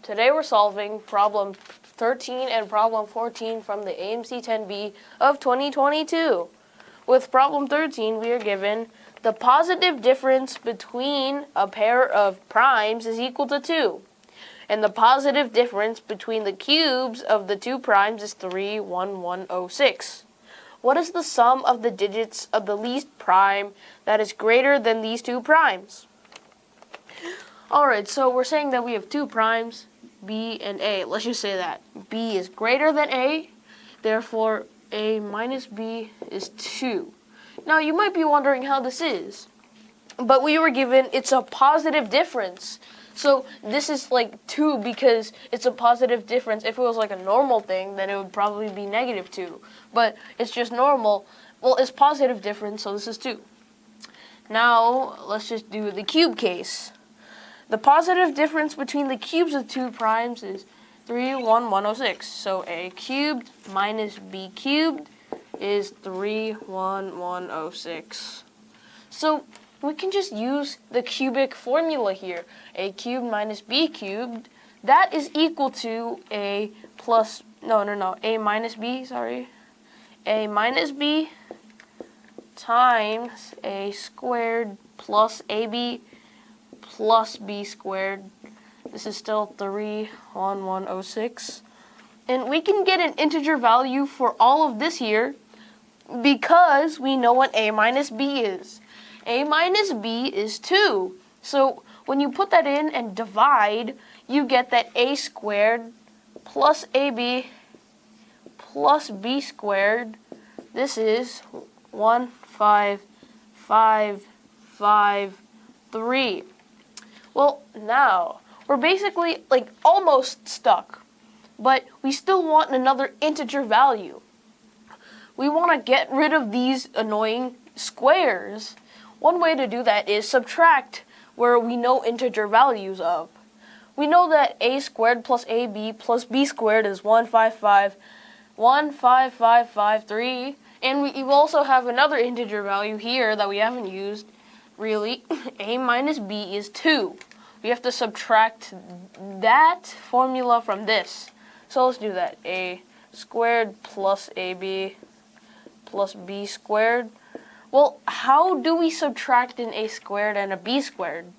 Today we're solving problem 13 and problem 14 from the AMC 10B of 2022. With problem 13, we are given the positive difference between a pair of primes is equal to 2. And the positive difference between the cubes of the two primes is 3, 1, 1, 0, 6. What is the sum of the digits of the least prime that is greater than these two primes? Alright, so we're saying that we have two primes, B and A. Let's just say that. B is greater than A, therefore A minus B is 2. Now you might be wondering how this is, but we were given it's a positive difference. So this is like 2 because it's a positive difference. If it was like a normal thing, then it would probably be negative 2. But it's just normal. Well, it's positive difference, so this is 2. Now, let's just do the cube case. The positive difference between the cubes of two primes is 3, 1, 1, 0, 6. So A cubed minus B cubed is 3, 1, 1, 0, 6. So we can just use the cubic formula here. A cubed minus B cubed, that is equal to A minus B, sorry. A minus B times A squared plus AB plus B squared. This is still 3, 1, 1, 0, 6. And we can get an integer value for all of this here because we know what A minus B is. A minus B is 2. So when you put that in and divide, you get that A squared plus AB plus B squared. This is 1, 5, 5, 5, 3. Well, now we're basically like almost stuck, but we still want another integer value. We want to get rid of these annoying squares. One way to do that is subtract where we know integer values of. We know that A squared plus AB plus B squared is 15553, and we also have another integer value here that we haven't used really. A minus B is 2. We have to subtract that formula from this. So let's do that. A squared plus AB plus B squared. Well, how do we subtract an A squared and a B squared?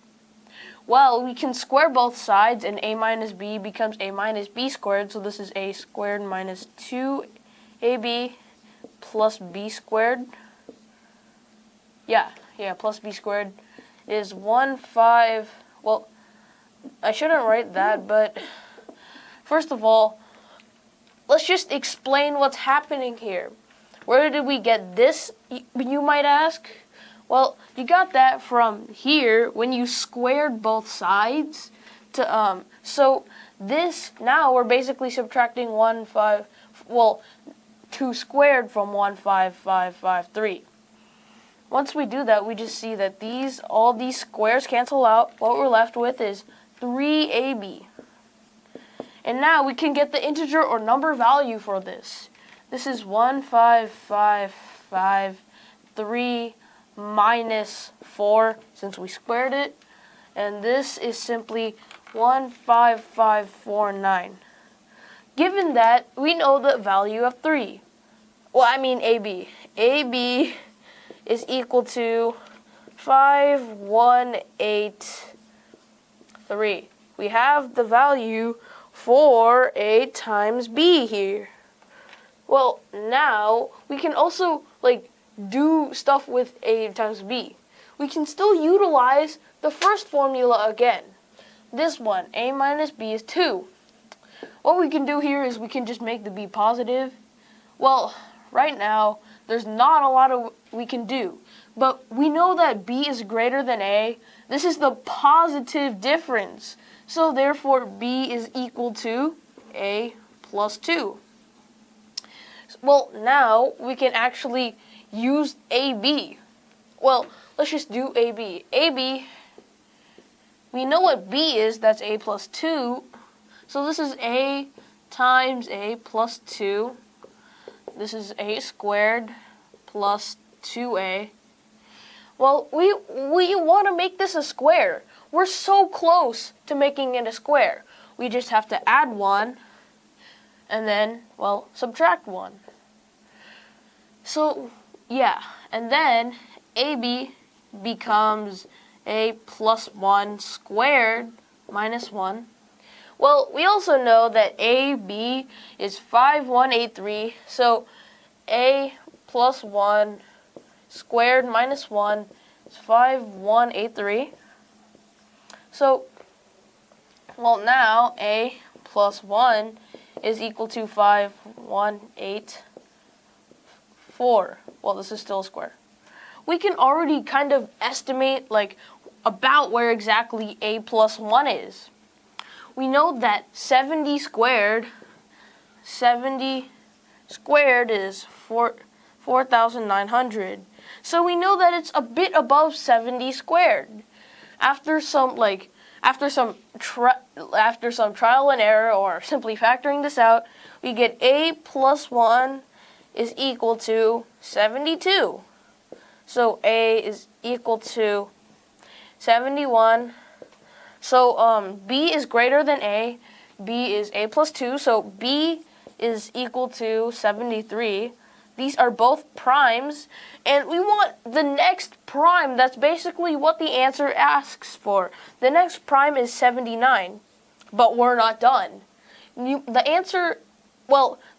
Well, we can square both sides and A minus B becomes A minus B squared. So this is A squared minus 2AB plus B squared. Yeah, plus B squared is 1, 5. Well, I shouldn't write that, but first of all, let's just explain what's happening here. Where did we get this, you might ask? Well, you got that from here when you squared both sides. So this, now we're basically subtracting 2 squared from 15553. Once we do that, we just see that all these squares cancel out. What we're left with is 3AB. And now we can get the integer or number value for this. This is 15553 minus 4 since we squared it. And this is simply 15549. Given that, we know the value of 3. Well, I mean AB. AB is equal to 5183. We have the value for A times B here. Well, now we can also do stuff with A times B. We can still utilize the first formula again. This one, A minus B is 2. What we can do here is we can just make the B positive. Well, right now, there's not a lot we can do. But we know that B is greater than A. This is the positive difference. So therefore, B is equal to A plus 2. Well, now we can actually use AB. Well, let's just do AB. AB, we know what B is, that's A plus 2. So this is A times A plus 2. This is A squared plus 2A. Well, we want to make this a square. We're so close to making it a square. we just have to add 1 and then, well, subtract 1. So, yeah, and then AB becomes A plus 1 squared minus 1. Well, we also know that AB is 5183, so A plus 1 squared minus 1 is 5183. So, well, now A plus 1 is equal to 5184. Well, this is still a square. We can already kind of estimate, like, about where exactly A plus 1 is. We know that 70 squared is 4,900. So we know that it's a bit above 70 squared. After some trial and error, or simply factoring this out, we get A plus 1 is equal to 72. So A is equal to 71. So B is greater than A. B is A plus 2. So B is equal to 73. These are both primes, and we want the next prime. That's basically what the answer asks for. The next prime is 79, but we're not done. The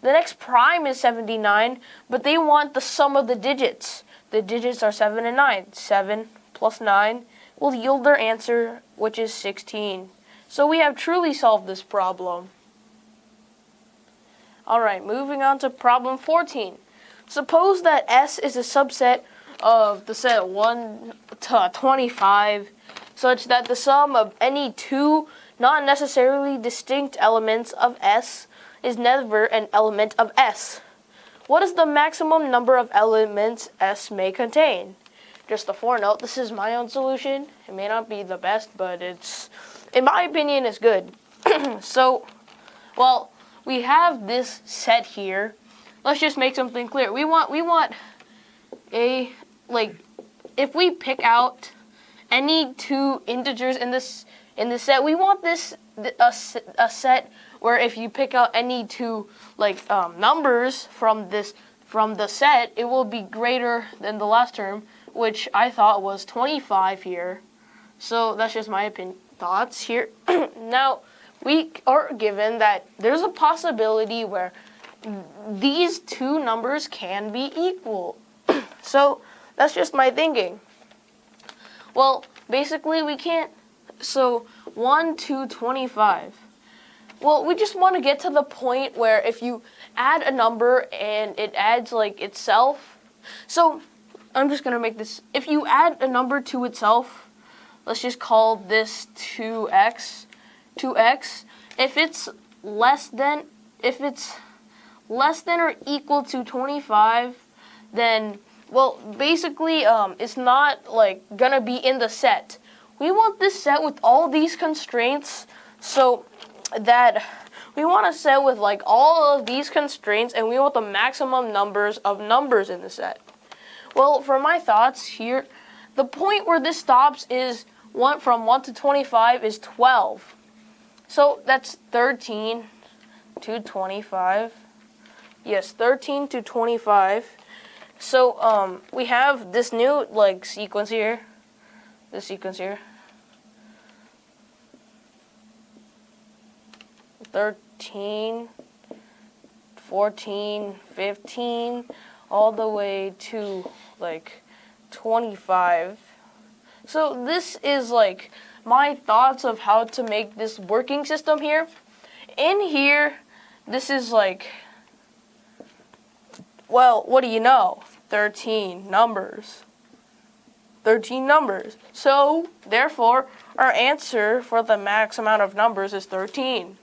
next prime is 79, but they want the sum of the digits. The digits are 7 and 9. 7 plus 9 will yield their answer, which is 16. So we have truly solved this problem. Alright, moving on to problem 14. Suppose that S is a subset of the set 1 to 25, such that the sum of any two not necessarily distinct elements of S is never an element of S. What is the maximum number of elements S may contain? Just a footnote, this is my own solution. It may not be the best, but it's, in my opinion, it's good. So, well, we have this set here. Let's just make something clear. We want a, like, if we pick out any two integers in this set, we want this a set where if you pick out any two numbers from the set, it will be greater than the last term, which I thought was 25 here. So that's just my thoughts here. Now, we are given that there's a possibility where these two numbers can be equal. So that's just my thinking. Well, basically we can't. So 1 to 25. Well, we just want to get to the point where if you add a number and it adds like itself. So I'm just going to make this. If you add a number to itself, let's just call this 2x. 2x. If it's less than or equal to 25, then, well, basically, it's not, like, gonna be in the set. We want this set with all these constraints, so that we want a set with, like, all of these constraints, and we want the maximum numbers of numbers in the set. Well, for my thoughts here, the point where this stops is from 1 to 25 is 12. So that's 13 to 25. Yes, 13 to 25. So we have this new sequence here. This sequence here. 13, 14, 15, all the way to 25. So this is my thoughts of how to make this working system here. In here, this is well, what do you know? 13 numbers. 13 numbers. So, therefore, our answer for the max amount of numbers is 13.